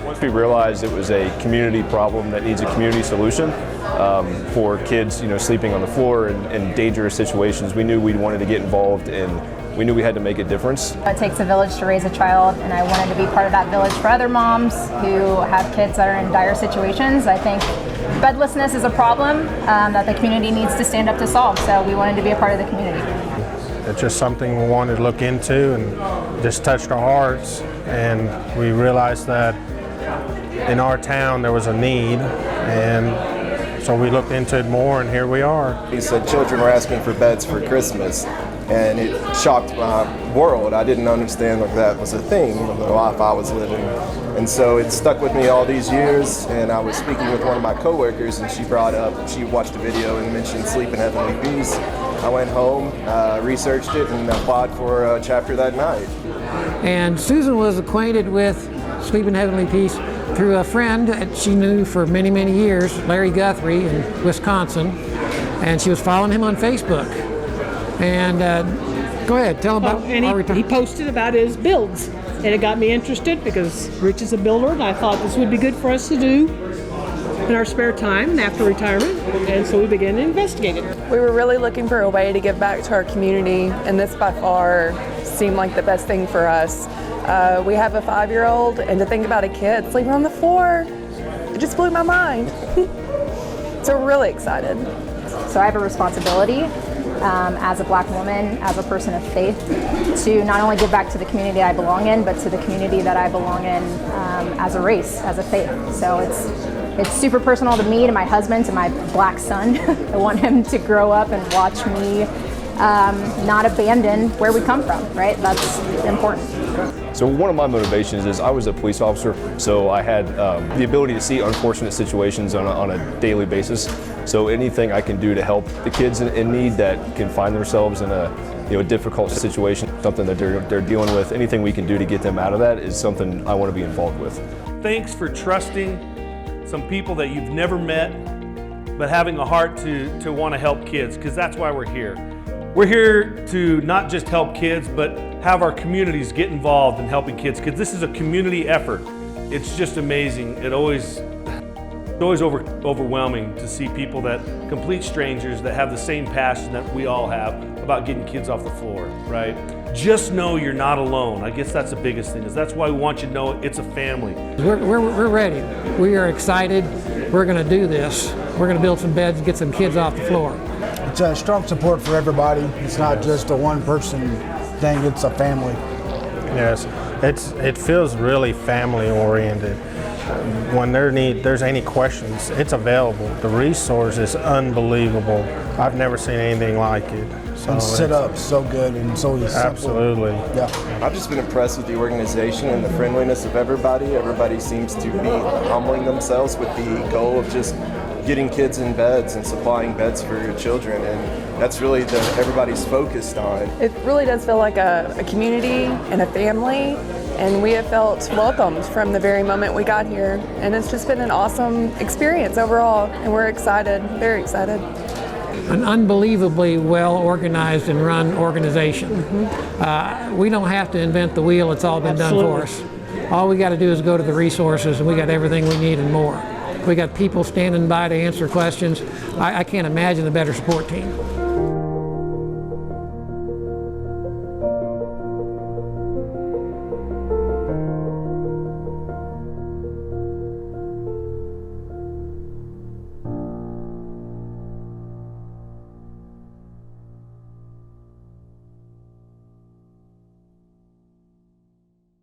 Once we realized it was a community problem that needs a community solution for kids, sleeping on the floor in dangerous situations, we knew we wanted to get involved, and we knew we had to make a difference. It takes a village to raise a child, and I wanted to be part of that village for other moms who have kids that are in dire situations. I think bedlessness is a problem that the community needs to stand up to solve, so we wanted to be a part of the community. It's just something we wanted to look into, and just touched our hearts, and we realized that in our town there was a need, and so we looked into it more, and here we are. He said children were asking for beds for Christmas, and it shocked my world. I didn't understand that was a thing in the life I was living. And so it stuck with me all these years, and I was speaking with one of my coworkers, and she watched a video and mentioned Sleep in Heavenly Peace. I went home, researched it, and applied for a chapter that night. And Susan was acquainted with Sleep in Heavenly Peace through a friend that she knew for many, many years, Larry Guthrie in Wisconsin, and she was following him on Facebook. And go ahead, tell him about he posted about his builds, and it got me interested because Rich is a builder, and I thought this would be good for us to do in our spare time and after retirement, and so we began to investigate it. We were really looking for a way to give back to our community, and this by far seemed like the best thing for us. We have a 5-year-old, and to think about a kid sleeping on the floor, it just blew my mind. So we're really excited. So I have a responsibility as a Black woman, as a person of faith, to not only give back to the community I belong in, but to the community that I belong in as a race, as a faith. So it's super personal to me, to my husband, to my Black son. I want him to grow up and watch me not abandon where we come from, right? That's important. So one of my motivations is I was a police officer, so I had the ability to see unfortunate situations on a daily basis. So anything I can do to help the kids in need that can find themselves in a difficult situation, something that they're dealing with, anything we can do to get them out of that is something I want to be involved with. Thanks for trusting some people that you've never met, but having a heart to want to help kids, because that's why we're here. We're here to not just help kids, but have our communities get involved in helping kids, because this is a community effort. It's just amazing. It's always overwhelming to see people that complete strangers that have the same passion that we all have about getting kids off the floor, right? Just know you're not alone. I guess that's the biggest thing, is that's why we want you to know it's a family. We're ready. We are excited. We're going to do this. We're going to build some beds and get some kids off the floor. It's a strong support for everybody. It's not just a one-person thing, it's a family. Yes, it feels really family-oriented. When there's any questions, it's available. The resource is unbelievable. I've never seen anything like it. So and set up so good and so simple. Absolutely. Yeah. I've just been impressed with the organization and the friendliness of everybody. Everybody seems to be humbling themselves with the goal of just getting kids in beds and supplying beds for your children, and that's really everybody's focused on. It really does feel like a community and a family, and we have felt welcomed from the very moment we got here, and it's just been an awesome experience overall, and we're excited, very excited. An unbelievably well-organized and run organization. We don't have to invent the wheel, it's all been done for us. All we got to do is go to the resources, and we got everything we need and more. We got people standing by to answer questions. I can't imagine a better support team.